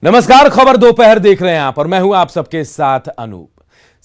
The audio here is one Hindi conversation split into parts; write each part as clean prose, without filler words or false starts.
नमस्कार, खबर दोपहर देख रहे हैं आप और मैं हूं आप सबके साथ अनूप।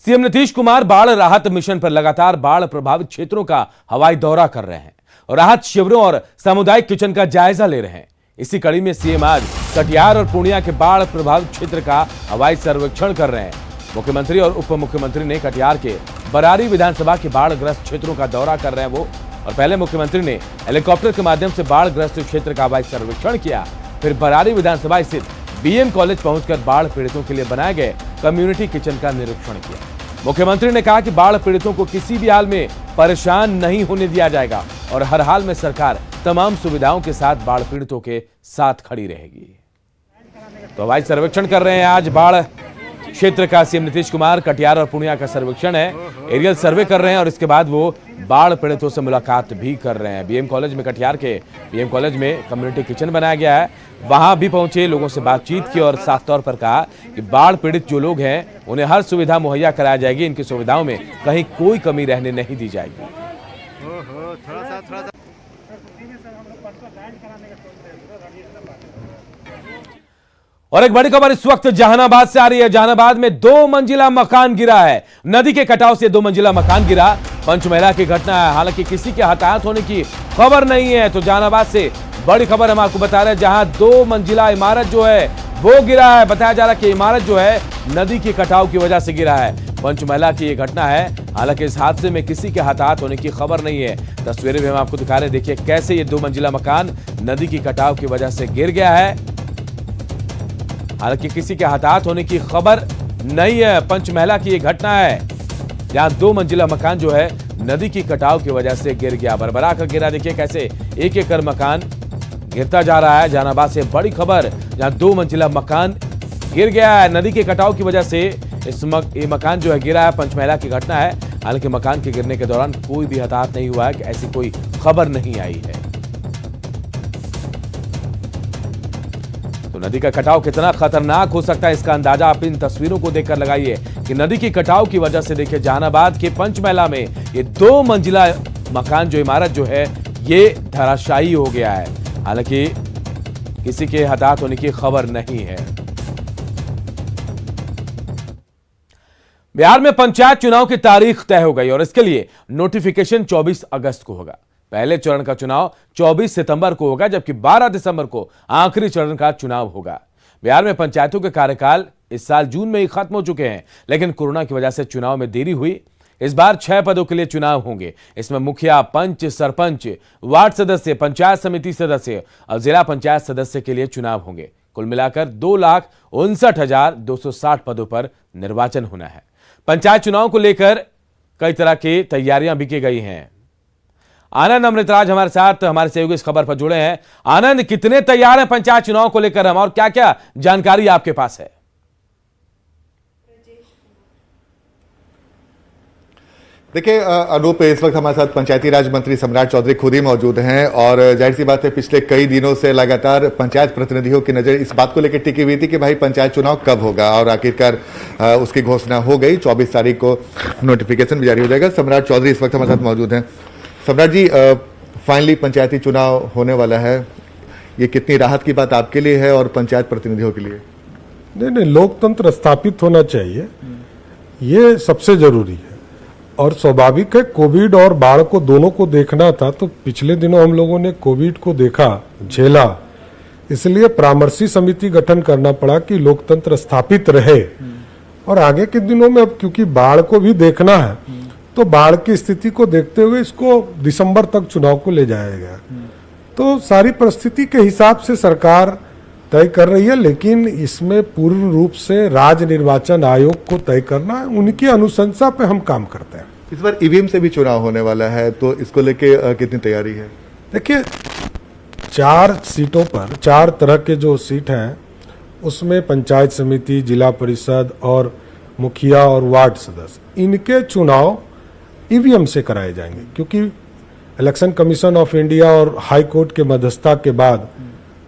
सीएम नीतीश कुमार बाढ़ राहत मिशन पर लगातार बाढ़ प्रभावित क्षेत्रों का हवाई दौरा कर रहे हैं और राहत शिविरों और सामुदायिक किचन का जायजा ले रहे हैं। इसी कड़ी में सीएम आज कटिहार और पूर्णिया के बाढ़ प्रभावित क्षेत्र का हवाई सर्वेक्षण कर रहे हैं। मुख्यमंत्री और उप मुख्यमंत्री ने कटिहार के बरारी विधानसभा के बाढ़ग्रस्त क्षेत्रों का दौरा कर रहे हैं वो, और पहले मुख्यमंत्री ने हेलीकॉप्टर के माध्यम से बाढ़ग्रस्त क्षेत्र का हवाई सर्वेक्षण किया, फिर बरारी विधानसभा स्थित बीएम कॉलेज पहुंचकर बाढ़ पीड़ितों के लिए बनाए गए कम्युनिटी किचन का निरीक्षण किया। मुख्यमंत्री ने कहा कि बाढ़ पीड़ितों को किसी भी हाल में परेशान नहीं होने दिया जाएगा और हर हाल में सरकार तमाम सुविधाओं के साथ बाढ़ पीड़ितों के साथ खड़ी रहेगी। तो हवाई सर्वेक्षण कर रहे हैं आज बाढ़ क्षेत्र का सीएम नीतीश कुमार। कटिहार और पूर्णिया का सर्वेक्षण है, एरियल सर्वे कर रहे हैं और इसके बाद वो बाढ़ पीड़ितों से मुलाकात भी कर रहे हैं। बीएम कॉलेज में, कटिहार के बीएम कॉलेज में कम्युनिटी किचन बनाया गया है, वहां भी पहुंचे, लोगों से बातचीत की और साफ तौर पर कहा कि बाढ़ पीड़ित जो लोग हैं उन्हें हर सुविधा मुहैया कराई जाएगी, इनकी सुविधाओं में कहीं कोई कमी रहने नहीं दी जाएगी। और एक बड़ी खबर इस वक्त जहानाबाद से आ रही है। जहानाबाद में 2 मंजिला मकान गिरा है। नदी के कटाव से 2 मंजिला मकान गिरा। पंचमहला की घटना है, हालांकि किसी के हताहत होने की खबर नहीं है। तो जहानाबाद से बड़ी खबर हम आपको बता रहे हैं, जहां 2 मंजिला इमारत जो है वो गिरा है। बताया जा रहा है कि इमारत जो है नदी के कटाव की वजह से गिरा है। पंचमहला की ये घटना है, हालांकि इस हादसे में किसी के हताहत होने की खबर नहीं है। तस्वीरें भी हम आपको दिखा रहे हैं, देखिए कैसे ये 2 मंजिला मकान नदी की कटाव की वजह से गिर गया है। हालांकि किसी के हताहत होने की खबर नहीं है। पंचमहला की ये घटना है जहां 2 मंजिला मकान जो है नदी की कटाव की वजह से गिर गया, बरबरा कर गिरा। देखिए कैसे एक एक कर मकान गिरता जा रहा है। जहानाबाद से बड़ी खबर, जहां 2 मंजिला मकान गिर गया है नदी के कटाव की वजह से। ये मकान जो है गिरा है, पंचमहला की घटना है। हालांकि मकान के गिरने के दौरान कोई भी हताहत नहीं हुआ है, ऐसी कोई खबर नहीं आई है। तो नदी का कटाव कितना खतरनाक हो सकता है, इसका अंदाजा आप इन तस्वीरों को देखकर लगाइए कि नदी की कटाव की वजह से देखिए जहानाबाद के पंचमहला में ये 2 मंजिला मकान जो इमारत जो है ये धराशायी हो गया है। हालांकि किसी के हताहत होने की खबर नहीं है। बिहार में पंचायत चुनाव की तारीख तय हो गई और इसके लिए नोटिफिकेशन 24 अगस्त को होगा। पहले चरण का चुनाव 24 सितंबर को होगा, जबकि 12 दिसंबर को आखिरी चरण का चुनाव होगा। बिहार में पंचायतों के कार्यकाल इस साल जून में ही खत्म हो चुके हैं, लेकिन कोरोना की वजह से चुनाव में देरी हुई। इस बार 6 पदों के लिए चुनाव होंगे। इसमें मुखिया, पंच, सरपंच, वार्ड सदस्य, पंचायत समिति सदस्य और जिला पंचायत सदस्य के लिए चुनाव होंगे। कुल मिलाकर 2,59,260 पदों पर निर्वाचन होना है। पंचायत चुनाव को लेकर कई तरह की तैयारियां भी की गई हैं। आनंद अमृतराज हमारे साथ, हमारे सहयोगी इस खबर पर जुड़े हैं। आनंद, कितने तैयार हैं पंचायत चुनाव को लेकर हम, और क्या क्या जानकारी आपके पास है? देखिए अनूप, इस वक्त हमारे साथ पंचायती राज मंत्री सम्राट चौधरी खुद ही मौजूद हैं और जाहिर सी बात है पिछले कई दिनों से लगातार पंचायत प्रतिनिधियों की नजर इस बात को लेकर टिकी हुई थी कि भाई पंचायत चुनाव कब होगा, और आखिरकार उसकी घोषणा हो गई। 24 तारीख को नोटिफिकेशन भी जारी हो जाएगा। सम्राट चौधरी इस वक्त हमारे साथ मौजूद हैं। सम्राट जी, फाइनली पंचायती चुनाव होने वाला है, ये कितनी राहत की बात आपके लिए है और पंचायत प्रतिनिधियों के लिए? नहीं, लोकतंत्र स्थापित होना चाहिए, ये सबसे जरूरी है और स्वाभाविक है। कोविड और बाढ़ को दोनों को देखना था, तो पिछले दिनों हम लोगों ने कोविड को देखा, झेला, इसलिए परामर्शी समिति गठन करना पड़ा कि लोकतंत्र स्थापित रहे। और आगे के दिनों में अब क्योंकि बाढ़ को भी देखना है, तो बाढ़ की स्थिति को देखते हुए इसको दिसंबर तक चुनाव को ले जाया गया। तो सारी परिस्थिति के हिसाब से सरकार तय कर रही है, लेकिन इसमें पूर्ण रूप से राज्य निर्वाचन आयोग को तय करना है, उनकी अनुशंसा पे हम काम करते हैं। इस बार ईवीएम से भी चुनाव होने वाला है, तो इसको लेके कितनी तैयारी है? देखिए, 4 सीटों पर 4 तरह के जो सीट हैं उसमें पंचायत समिति, जिला परिषद और मुखिया और वार्ड सदस्य, इनके चुनाव ईवीएम से कराए जाएंगे, क्योंकि इलेक्शन कमीशन ऑफ इंडिया और हाई कोर्ट के मध्यस्थता के बाद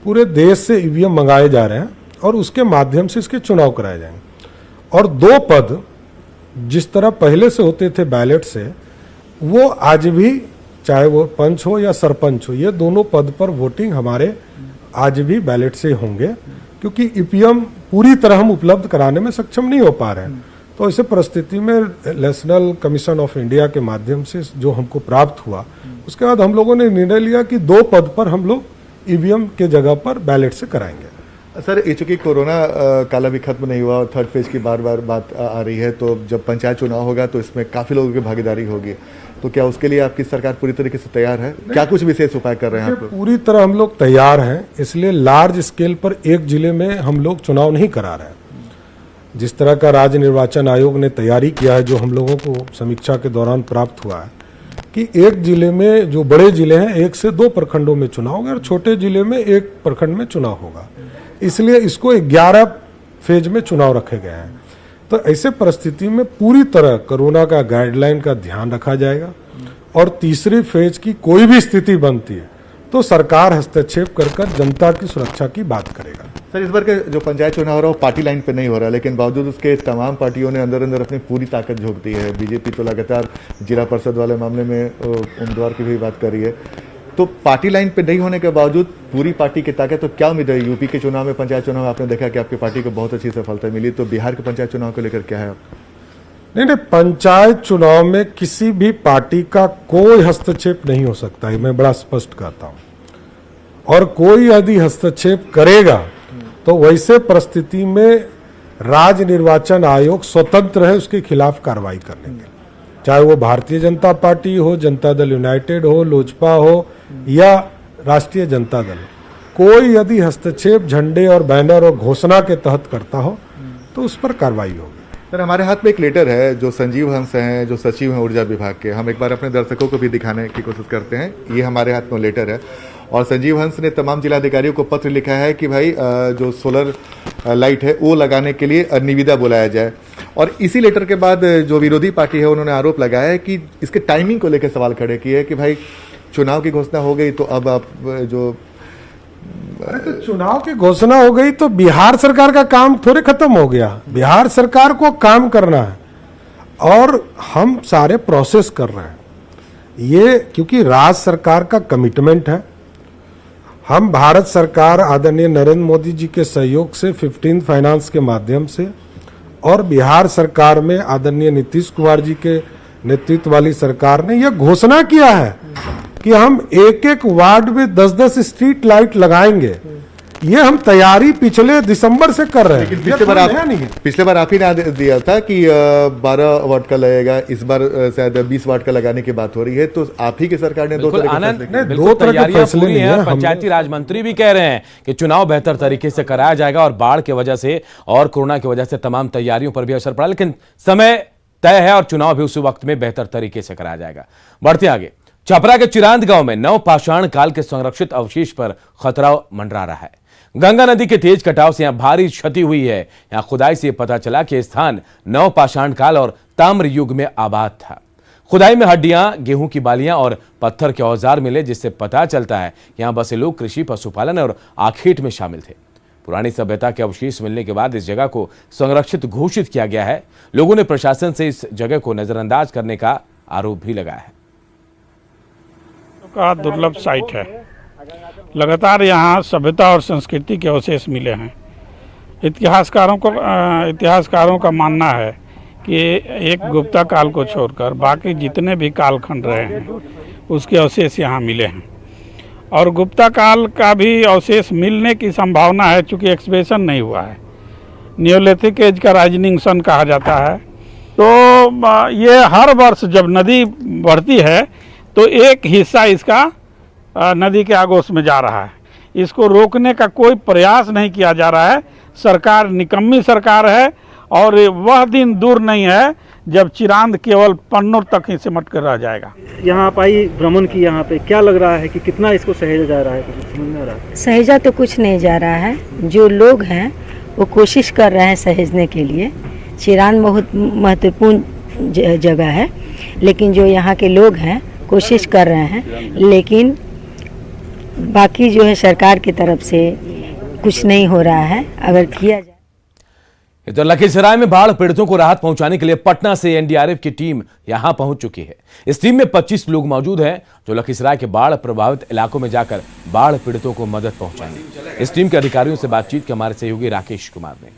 पूरे देश से ईवीएम मंगाए जा रहे हैं और उसके माध्यम से इसके चुनाव कराए जाएंगे। और 2 पद जिस तरह पहले से होते थे बैलेट से, वो आज भी, चाहे वो पंच हो या सरपंच हो, ये दोनों पद पर वोटिंग हमारे आज भी बैलेट से होंगे, क्योंकि ईवीएम पूरी तरह हम उपलब्ध कराने में सक्षम नहीं हो पा रहे हैं। तो ऐसे परिस्थिति में नेशनल कमीशन ऑफ इंडिया के माध्यम से जो हमको प्राप्त हुआ, उसके बाद हम लोगों ने निर्णय लिया कि 2 पद पर हम लोग ईवीएम के जगह पर बैलेट से कराएंगे। सर, ये चूंकि कोरोना काल अभी खत्म नहीं हुआ और थर्ड फेज की बार बार बात आ रही है, तो जब पंचायत चुनाव होगा तो इसमें काफी लोगों की भागीदारी होगी, तो क्या उसके लिए आपकी सरकार पूरी तरीके से तैयार है? क्या कुछ विशेष उपाय कर रहे हैं आप लोग? पूरी तरह हम लोग तैयार हैं, इसलिए लार्ज स्केल पर एक जिले में हम लोग चुनाव नहीं करा रहे हैं। जिस तरह का राज्य निर्वाचन आयोग ने तैयारी किया है, जो हम लोगों को समीक्षा के दौरान प्राप्त हुआ है कि एक जिले में, जो बड़े जिले हैं, 1 से 2 प्रखंडों में चुनाव होगा और छोटे जिले में 1 प्रखंड में चुनाव होगा। इसलिए इसको 11 फेज में चुनाव रखे गए हैं। तो ऐसे परिस्थिति में पूरी तरह कोरोना का गाइडलाइन का ध्यान रखा जाएगा और तीसरी फेज की कोई भी स्थिति बनती है तो सरकार हस्तक्षेप कर जनता की सुरक्षा की बात करेगा। सर, इस बार के जो पंचायत चुनाव हो रहा है वो पार्टी लाइन पे नहीं हो रहा, लेकिन बावजूद उसके तमाम पार्टियों ने अंदर अंदर अपनी पूरी ताकत झोंक दी है। बीजेपी तो लगातार जिला परिषद वाले मामले में उम्मीदवार की भी बात कर रही है। तो पार्टी लाइन पे नहीं होने के बावजूद पूरी पार्टी की ताकत, तो क्या उम्मीद है? यूपी के चुनाव में, पंचायत चुनाव में आपने देखा कि आपकी पार्टी को बहुत अच्छी सफलता मिली, तो बिहार के पंचायत चुनाव को लेकर क्या है आप? नहीं, पंचायत चुनाव में किसी भी पार्टी का कोई हस्तक्षेप नहीं हो सकता है, मैं बड़ा स्पष्ट कहता हूं। और कोई यदि हस्तक्षेप करेगा तो वैसे परिस्थिति में राज्य निर्वाचन आयोग स्वतंत्र है उसके खिलाफ कार्रवाई करने के, चाहे वो भारतीय जनता पार्टी हो, जनता दल यूनाइटेड हो, लोजपा हो या राष्ट्रीय जनता दल। कोई यदि हस्तक्षेप झंडे और बैनर और घोषणा के तहत करता हो तो उस पर कार्रवाई होगी। सर, हमारे हाथ में एक लेटर है जो संजीव हंस हैं, जो सचिव हैं ऊर्जा विभाग के। हम एक बार अपने दर्शकों को भी दिखाने की कोशिश करते हैं। ये हमारे हाथ में लेटर है और संजीव हंस ने तमाम जिलाधिकारियों को पत्र लिखा है कि भाई जो सोलर लाइट है वो लगाने के लिए निविदा बुलाया जाए। और इसी लेटर के बाद जो विरोधी पार्टी है उन्होंने आरोप लगाया है कि इसके टाइमिंग को लेकर सवाल खड़े किए कि भाई चुनाव की घोषणा हो गई तो अब आप जो तो चुनाव की घोषणा हो गई तो बिहार सरकार का काम थोड़े खत्म हो गया। बिहार सरकार को काम करना है और हम सारे प्रोसेस कर रहे हैं। ये क्योंकि राज्य सरकार का कमिटमेंट है। हम भारत सरकार आदरणीय नरेंद्र मोदी जी के सहयोग से 15 फाइनेंस के माध्यम से और बिहार सरकार में आदरणीय नीतीश कुमार जी के नेतृत्व वाली सरकार ने यह घोषणा किया है कि हम एक एक वार्ड में 10-10 स्ट्रीट लाइट लगाएंगे। ये हम तैयारी पिछले दिसंबर से कर रहे हैं। लेकिन पिछले बार आप ही ने दिया था कि 12 वाट का लगेगा, इस बार शायद 20 वाट का लगाने की बात हो रही है। तो आप ही की सरकार ने दो तरह के फैसले लिए हैं। पंचायती राज मंत्री भी कह रहे हैं कि चुनाव बेहतर तरीके से कराया जाएगा और बाढ़ की वजह से और कोरोना की वजह से तमाम तैयारियों पर भी असर पड़ा, लेकिन समय तय है और चुनाव भी उसी वक्त में बेहतर तरीके से कराया जाएगा। बढ़ते आगे, छपरा के चिरांद गांव में नवपाषाण काल के संरक्षित अवशेष पर खतरा मंडरा रहा है। गंगा नदी के तेज कटाव से यहां भारी क्षति हुई है। यहां खुदाई से पता चला कि स्थान नवपाषाण काल और ताम्र युग में आबाद था। खुदाई में हड्डियां, गेहूं की बालियां और पत्थर के औजार मिले, जिससे पता चलता है यहां बसे लोग कृषि, पशुपालन और आखेट में शामिल थे। पुरानी सभ्यता के अवशेष मिलने के बाद इस जगह को संरक्षित घोषित किया गया है। लोगों ने प्रशासन से इस जगह को नजरअंदाज करने का आरोप भी लगाया है। का दुर्लभ साइट है। लगातार यहाँ सभ्यता और संस्कृति के अवशेष मिले हैं। इतिहासकारों का मानना है कि एक गुप्ता काल को छोड़कर बाकी जितने भी कालखंड रहे हैं उसके अवशेष यहाँ मिले हैं और गुप्ता काल का भी अवशेष मिलने की संभावना है, चूँकि एक्सकवेशन नहीं हुआ है। नियोलिथिक एज का राइजनिंग सन कहा जाता है। तो ये हर वर्ष जब नदी बढ़ती है तो एक हिस्सा इसका नदी के आगोश में जा रहा है। इसको रोकने का कोई प्रयास नहीं किया जा रहा है। सरकार निकम्मी सरकार है और वह दिन दूर नहीं है जब चिरांद केवल पन्नों तक ही सिमट कर रह जाएगा। यहाँ आप आई, भ्रमण की, यहाँ पे क्या लग रहा है कि कितना इसको सहेजा जा रहा है? कुछ समझ में आ रहा है? सहेजा तो कुछ नहीं जा रहा है। जो लोग हैं वो कोशिश कर रहे हैं सहेजने के लिए। चिरांद बहुत महत्वपूर्ण जगह है, लेकिन जो यहाँ के लोग हैं कोशिश कर रहे हैं, लेकिन बाकी जो है सरकार की तरफ से कुछ नहीं हो रहा है। अगर किया जाए तो लखीसराय में बाढ़ पीड़ितों को राहत पहुंचाने के लिए पटना से एनडीआरएफ की टीम यहां पहुंच चुकी है। इस टीम में 25 लोग मौजूद हैं जो लखीसराय के बाढ़ प्रभावित इलाकों में जाकर बाढ़ पीड़ितों को मदद पहुंचाएंगे। इस टीम के अधिकारियों से बातचीत के हमारे सहयोगी राकेश कुमार ने।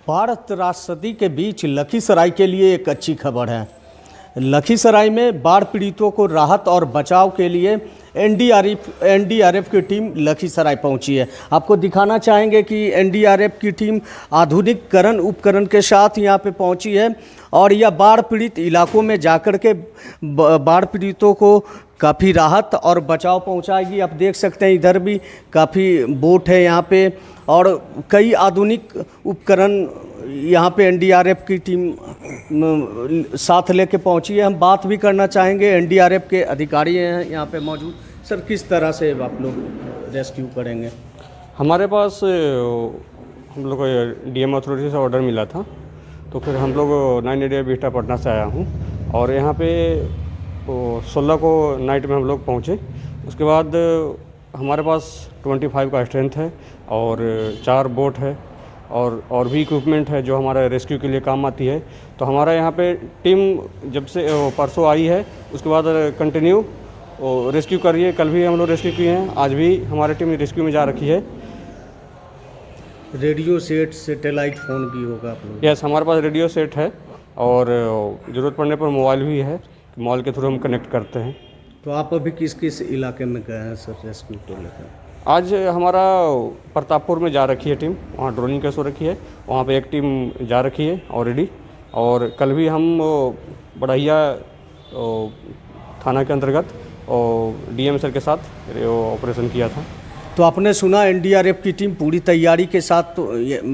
बाढ़ त्रासदी के बीच लखीसराय के लिए एक अच्छी खबर है। लखीसराय में बाढ़ पीड़ितों को राहत और बचाव के लिए एनडीआरएफ की टीम लखीसराय पहुंची है। आपको दिखाना चाहेंगे कि एनडीआरएफ की टीम आधुनिकीकरण उपकरण के साथ यहां पे पहुंची है और यह बाढ़ पीड़ित इलाकों में जाकर के बाढ़ पीड़ितों को काफ़ी राहत और बचाव पहुंचाएगी। आप देख सकते हैं इधर भी काफ़ी बोट है यहाँ पे और कई आधुनिक उपकरण यहाँ पे एनडीआरएफ की टीम साथ लेके पहुँची है। हम बात भी करना चाहेंगे, एनडीआरएफ के अधिकारी हैं यहाँ पे मौजूद। सर, किस तरह से आप लोग रेस्क्यू करेंगे? हमारे पास हम लोग को डीएम अथॉरिटी से ऑर्डर मिला था, तो फिर हम लोग 9 एरिया बीटा पटना से आया हूँ और यहाँ पे 16 को नाइट में हम लोग पहुँचे। उसके बाद हमारे पास 25 का स्ट्रेंथ है और 4 बोट है और भी इक्विपमेंट है जो हमारा रेस्क्यू के लिए काम आती है। तो हमारा यहाँ पे टीम जब से परसों आई है उसके बाद कंटिन्यू रेस्क्यू कर रही है। कल भी हम लोग रेस्क्यू किए हैं, आज भी हमारी टीम रेस्क्यू में जा रखी है। रेडियो सेट, सैटेलाइट फ़ोन भी होगा आप लोग? यस, हमारे पास रेडियो सेट है और ज़रूरत पड़ने पर मोबाइल भी है, मोबाइल के थ्रू हम कनेक्ट करते हैं। तो आप अभी किस किस इलाके में गए हैं सर रेस्क्यू को लेकर? आज हमारा प्रतापपुर में जा रखी है टीम, वहाँ ड्रोनिंग कैसे हो रखी है, वहाँ पे एक टीम जा रखी है ऑलरेडी। और कल भी हम बढ़ैया थाना के अंतर्गत डीएम सर के साथ ऑपरेशन किया था। तो आपने सुना एनडीआरएफ की टीम पूरी तैयारी के साथ तो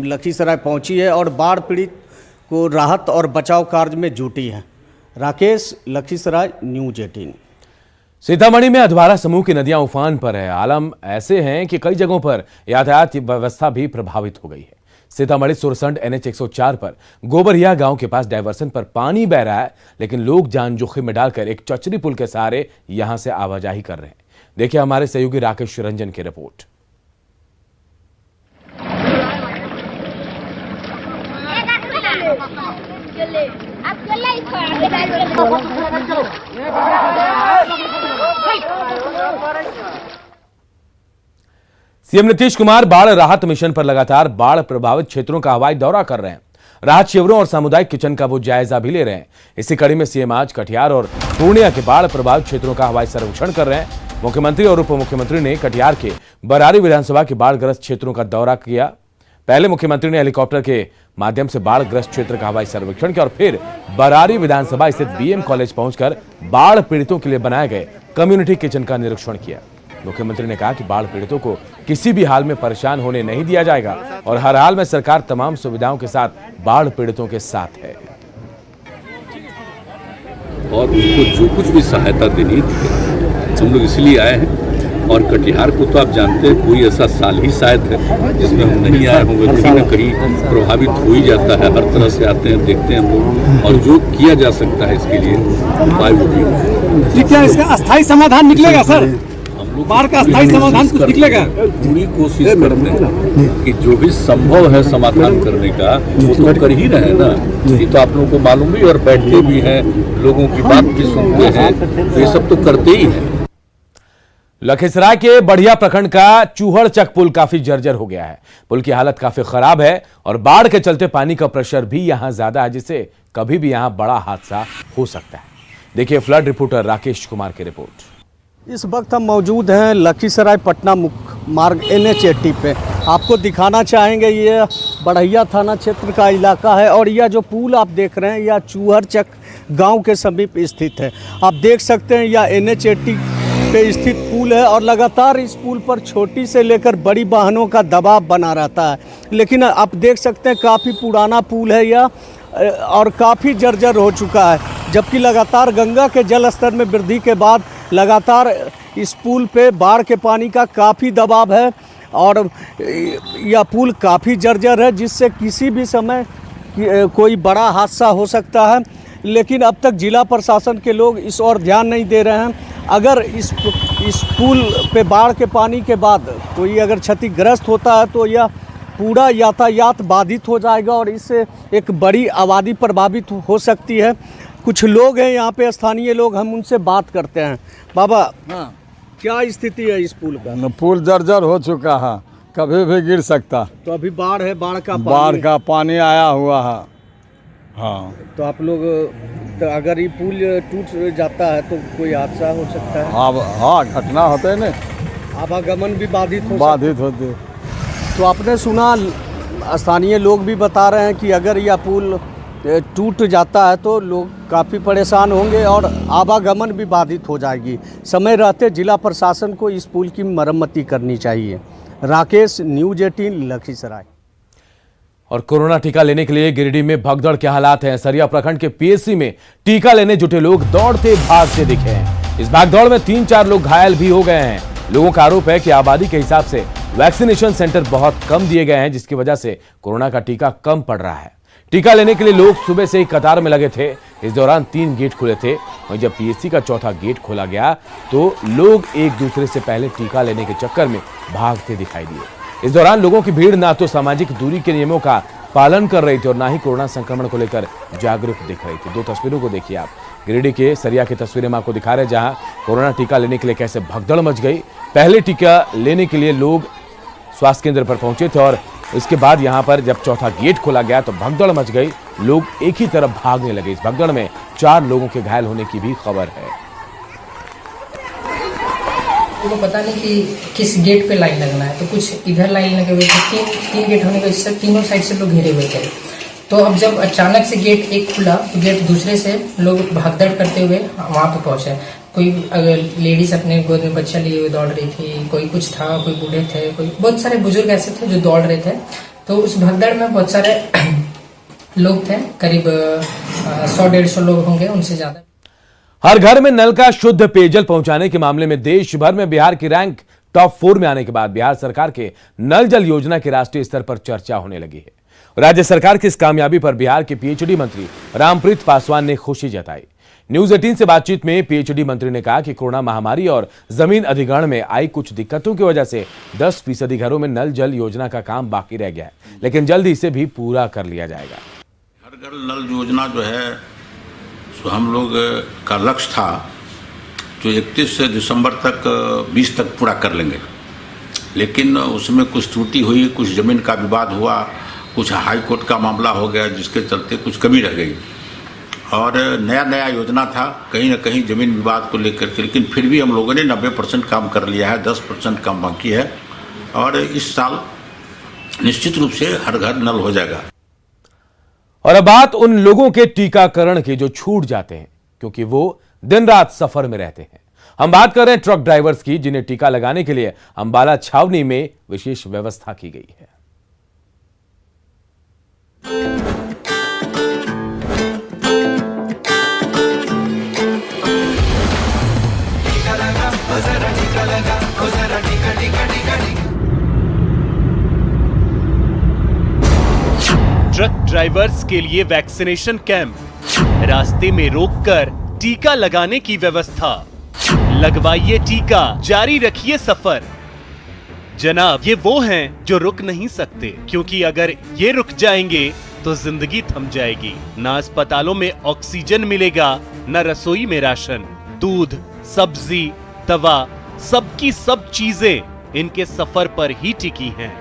लखीसराय पहुंची है और बाढ़ पीड़ित को राहत और बचाव कार्य में जुटी है। राकेश, लखीसराय, न्यूज़ 18। सीतामढ़ी में अधवारा समूह की नदियां उफान पर है। आलम ऐसे हैं कि कई जगहों पर यातायात व्यवस्था भी प्रभावित हो गई है। सीतामढ़ी सुरसंड NH 104 पर गोबरिया गांव के पास डायवर्सन पर पानी बह रहा है, लेकिन लोग जान जोखिम में डालकर एक चचरी पुल के सहारे यहां से आवाजाही कर रहे हैं। देखिए हमारे सहयोगी राकेश रंजन की रिपोर्ट। सीएम नीतीश कुमार बाढ़ राहत मिशन पर लगातार बाढ़ प्रभावित क्षेत्रों का हवाई दौरा कर रहे हैं। राहत शिविरों और सामुदायिक किचन का वो जायजा भी ले रहे हैं। इसी कड़ी में सीएम आज कटिहार और पूर्णिया के बाढ़ प्रभावित क्षेत्रों का हवाई सर्वेक्षण कर रहे हैं। मुख्यमंत्री और उप मुख्यमंत्री ने कटिहार के बरारी विधानसभा के बाढ़ग्रस्त क्षेत्रों का दौरा किया। पहले मुख्यमंत्री ने हेलीकॉप्टर के माध्यम से बाढ़ग्रस्त क्षेत्र का हवाई सर्वेक्षण किया और फिर बरारी विधानसभा स्थित बीएम कॉलेज पहुंचकर बाढ़ पीड़ितों के लिए बनाए गए कम्युनिटी किचन का निरीक्षण किया। मुख्यमंत्री ने कहा कि बाढ़ पीड़ितों को किसी भी हाल में परेशान होने नहीं दिया जाएगा और हर हाल में सरकार तमाम सुविधाओं के साथ बाढ़ पीड़ितों के साथ है और उनको जो कुछ भी सहायता देनी हम लोग इसलिए आए हैं। और कटिहार को तो आप जानते हैं, कोई ऐसा साल ही शायद है जिसमें हम नहीं आए होंगे। कहीं ना कहीं प्रभावित हो ही जाता है, हर तरह से आते हैं, देखते हैं लोग, और जो किया जा सकता है इसके लिए उपाय वो भी। क्या इसका अस्थायी समाधान निकलेगा सर? बाढ़ का अस्थायी समाधान कुछ निकलेगा? पूरी कोशिश करते हैं कि जो भी संभव है समाधान करने का वो तो कर ही रहे हैं ना। ये तो आप लोगों को मालूम भी, और बैठते भी हैं, लोगों की बात भी सुनते हैं, तो ये सब तो करते ही हैं। लखीसराय के बढ़िया प्रखंड का चूहड़चक पुल काफी जर्जर हो गया है। पुल की हालत काफी खराब है और बाढ़ के चलते पानी का प्रेशर भी यहां ज्यादा है, जिससे कभी भी यहां बड़ा हादसा हो सकता है। देखिए फ्लड रिपोर्टर राकेश कुमार की रिपोर्ट। इस वक्त हम मौजूद हैं लखीसराय पटना मुख्य मार्ग NH 80 पे। आपको दिखाना चाहेंगे, ये बढ़ैया थाना क्षेत्र का इलाका है और यह जो पुल आप देख रहे हैं यह चूहड़चक गांव के समीप स्थित है। आप देख सकते हैं यह NH 80 पे स्थित पुल है और लगातार इस पुल पर छोटी से लेकर बड़ी वाहनों का दबाव बना रहता है। लेकिन आप देख सकते हैं काफ़ी पुराना पुल है यह और काफ़ी जर्जर हो चुका है, जबकि लगातार गंगा के जल स्तर में वृद्धि के बाद लगातार इस पुल पे बाढ़ के पानी का काफ़ी दबाव है और यह पुल काफ़ी जर्जर है, जिससे किसी भी समय कोई बड़ा हादसा हो सकता है। लेकिन अब तक जिला प्रशासन के लोग इस ओर ध्यान नहीं दे रहे हैं। अगर इस पुल पे बाढ़ के पानी के बाद कोई अगर क्षतिग्रस्त होता है तो यह पूरा यातायात बाधित हो जाएगा और इससे एक बड़ी आबादी प्रभावित हो सकती है। कुछ लोग हैं यहाँ पे, स्थानीय लोग, हम उनसे बात करते हैं। बाबा, हाँ, क्या स्थिति है इस पुल का? पुल जर्जर हो चुका है, कभी भी गिर सकता। तो अभी बाढ़ है, बाढ़ का पानी आया हुआ है। हाँ, तो आप लोग, तो अगर ये पुल टूट जाता है तो कोई हादसा हो सकता है। अब हाँ, घटना होते हैं ना, आवागमन भी बाधित होते। तो आपने सुना, स्थानीय लोग भी बता रहे हैं कि अगर यह पुल टूट जाता है तो लोग काफ़ी परेशान होंगे और आवागमन भी बाधित हो जाएगी। समय रहते जिला प्रशासन को इस पुल की मरम्मती करनी चाहिए। राकेश, न्यूज़ 18, लखीसराय। और कोरोना टीका लेने के लिए गिरिडीह में भगदड़ के हालात हैं। सरिया प्रखंड के पीएचसी में टीका लेने जुटे लोग दौड़ते भागते दिखे हैं। इस भागदौड़ में 3-4 लोग घायल भी हो गए हैं। लोगों का आरोप है कि आबादी के हिसाब से वैक्सीनेशन सेंटर बहुत कम दिए गए हैं, जिसकी वजह से कोरोना का टीका कम पड़ रहा है। टीका लेने के लिए लोग सुबह से ही कतार में लगे थे। इस दौरान 3 गेट खुले थे। वहीं जब पीएचसी का चौथा गेट खोला गया तो लोग एक दूसरे से पहले टीका लेने के चक्कर में भागते दिखाई दिए। इस दौरान लोगों की भीड़ ना तो सामाजिक दूरी के नियमों का पालन कर रही थी और ना ही कोरोना संक्रमण को लेकर जागरूक दिख रही थी। 2 तस्वीरों को देखिए आप। गिरिडीह के सरिया की तस्वीरें हम आपको दिखा रहे हैं, जहां कोरोना टीका लेने के लिए कैसे भगदड़ मच गई। पहले टीका लेने के लिए लोग स्वास्थ्य केंद्र पर पहुंचे थे और इसके बाद यहां पर जब चौथा गेट खोला गया तो भगदड़ मच गई। लोग एक ही तरफ भागने लगे। इस भगदड़ में 4 लोगों के घायल होने की भी खबर है। उनको पता नहीं कि किस गेट पे लाइन लगना है, तो कुछ इधर लाइन लगे हुए थे। 3 गेट होने की वजह से तीनों साइड से लोग घिरे हुए थे। तो अब जब अचानक से गेट एक खुला तो गेट दूसरे से लोग भागदड़ करते हुए वहां पे पहुंचे। कोई अगर लेडीज अपने गोद में बच्चा लिए हुए दौड़ रही थी, कोई कुछ था, कोई बूढ़े थे, कोई बहुत सारे बुजुर्ग ऐसे थे जो दौड़ रहे थे। तो उस भगदड़ में बहुत सारे लोग थे, करीब 100-150 लोग होंगे, उनसे ज्यादा। हर घर में नल का शुद्ध पेयजल पहुंचाने के मामले में देश भर में बिहार की रैंक टॉप 4 में आने के बाद बिहार सरकार के नल जल योजना की राष्ट्रीय स्तर पर चर्चा होने लगी है। राज्य सरकार की इस कामयाबी पर बिहार के पीएचडी मंत्री रामप्रीत पासवान ने खुशी जताई। न्यूज़ 18 से बातचीत में पीएचडी मंत्री ने कहा कि कोरोना महामारी और जमीन अधिग्रहण में आई कुछ दिक्कतों की वजह से 10% घरों में नल जल योजना का काम बाकी रह गया है, लेकिन जल्द इसे भी पूरा कर लिया जाएगा। हर घर नल योजना जो है तो हम लोग का लक्ष्य था जो 31 दिसंबर तक 20 तक पूरा कर लेंगे, लेकिन उसमें कुछ त्रुटि हुई, कुछ ज़मीन का विवाद हुआ, कुछ हाई कोर्ट का मामला हो गया, जिसके चलते कुछ कमी रह गई। और नया योजना था, कहीं ना कहीं ज़मीन विवाद को लेकर के, लेकिन फिर भी हम लोगों ने 90% काम कर लिया है, 10% काम बाकी है। और इस साल निश्चित रूप से हर घर नल हो जाएगा। और अब बात उन लोगों के टीकाकरण की जो छूट जाते हैं क्योंकि वो दिन रात सफर में रहते हैं। हम बात कर रहे हैं ट्रक ड्राइवर्स की, जिन्हें टीका लगाने के लिए अंबाला छावनी में विशेष व्यवस्था की गई है। ट्रक ड्राइवर्स के लिए वैक्सीनेशन कैंप, रास्ते में रोककर टीका लगाने की व्यवस्था। लगवाइए टीका, जारी रखिए सफर। जनाब, ये वो हैं जो रुक नहीं सकते, क्योंकि अगर ये रुक जाएंगे तो जिंदगी थम जाएगी। ना अस्पतालों में ऑक्सीजन मिलेगा, न रसोई में राशन। दूध, सब्जी, दवा, सबकी सब चीजें इनके सफर पर ही टिकी हैं।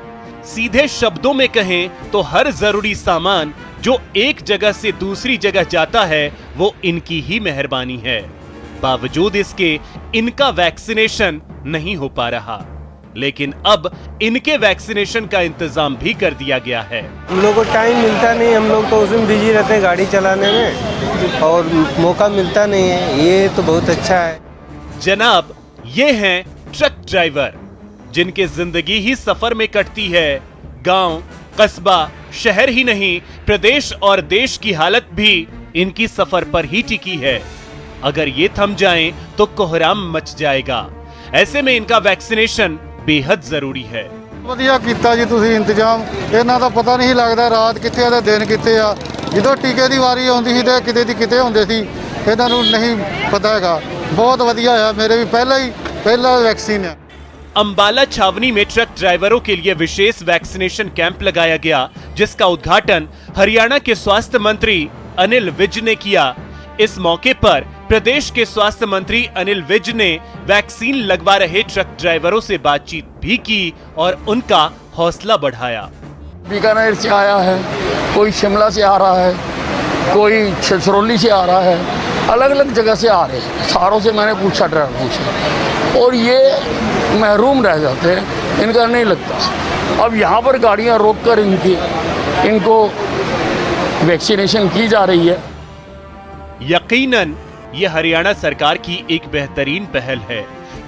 सीधे शब्दों में कहें तो हर जरूरी सामान जो एक जगह से दूसरी जगह जाता है वो इनकी ही मेहरबानी है। बावजूद इसके इनका वैक्सीनेशन नहीं हो पा रहा, लेकिन अब इनके वैक्सीनेशन का इंतजाम भी कर दिया गया है। हम लोग को टाइम मिलता नहीं, हम लोग तो उसमें बिजी रहते हैं गाड़ी चलाने में, और मौका मिलता नहीं है। ये तो बहुत अच्छा है। जनाब, ये हैं ट्रक ड्राइवर, जिनके जिंदगी ही सफर में कटती है। गांव, कस्बा, शहर ही नहीं, प्रदेश और देश की हालत भी इनकी सफर पर ही टिकी है। अगर ये थम जाएं तो कोहराम मच जाएगा। ऐसे में इनका वैक्सीनेशन बेहद जरूरी है। ਵਧੀਆ ਕੀਤਾ ਜੀ ਤੁਸੀਂ ਇੰਤਜ਼ਾਮ। ਇਹਨਾਂ ਦਾ ਪਤਾ ਨਹੀਂ ਲੱਗਦਾ ਰਾਤ ਕਿੱਥੇ ਆ ਤੇ ਦਿਨ ਕਿੱਥੇ ਆ। ਜਦੋਂ ਟੀਕੇ ਦੀ ਵਾਰੀ ਆਉਂਦੀ ਸੀ ਤੇ ਕਿਤੇ ਦੀ ਕਿਤੇ ਹੁੰਦੇ ਸੀ, ਇਹਨਾਂ ਨੂੰ ਨਹੀਂ ਪਤਾ ਹੈਗਾ। ਬਹੁਤ ਵਧੀਆ ਆ ਮੇਰੇ ਵੀ ਪਹਿਲਾ ਵੈਕਸੀਨ ਆ। अंबाला छावनी में ट्रक ड्राइवरों के लिए विशेष वैक्सीनेशन कैंप लगाया गया, जिसका उद्घाटन हरियाणा के स्वास्थ्य मंत्री अनिल विज ने किया। इस मौके पर प्रदेश के स्वास्थ्य मंत्री अनिल विज ने वैक्सीन लगवा रहे ट्रक ड्राइवरों से बातचीत भी की और उनका हौसला बढ़ाया। बीकानेर से आया है, कोई शिमला से आ रहा है, कोई छछरौली से आ रहा है, अलग अलग जगह से आ रहे हैं। सारों से मैंने पूछा, ड्राइवरों से, और ये महरूम रह जाते हैं, इनका नहीं लगता। अब यहाँ पर गाड़ियाँ रोककर इनको वैक्सीनेशन की जा रही है। यकीनन ये हरियाणा सरकार की एक बेहतरीन पहल है,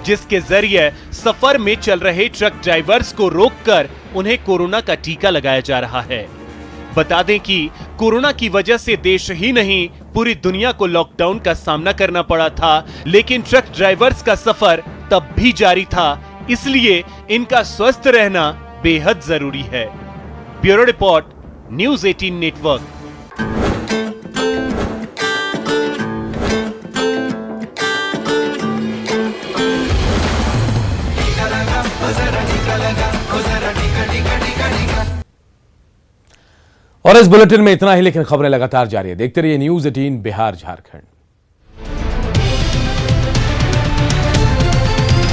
जिसके जरिए सफर में चल रहे ट्रक ड्राइवर्स को रोककर उन्हें कोरोना का टीका लगाया जा रहा है। बता दें कि कोरोना की वजह से देश ही नहीं पूरी दुनिया को लॉकडाउन का सामना करना पड़ा था, लेकिन ट्रक ड्राइवर्स का सफर तब भी जारी था, इसलिए इनका स्वस्थ रहना बेहद जरूरी है। Bureau report, news 18 network. और इस बुलेटिन में इतना ही, लेकिन खबरें लगातार जारी है। देखते रहिए न्यूज़ 18 बिहार झारखंड।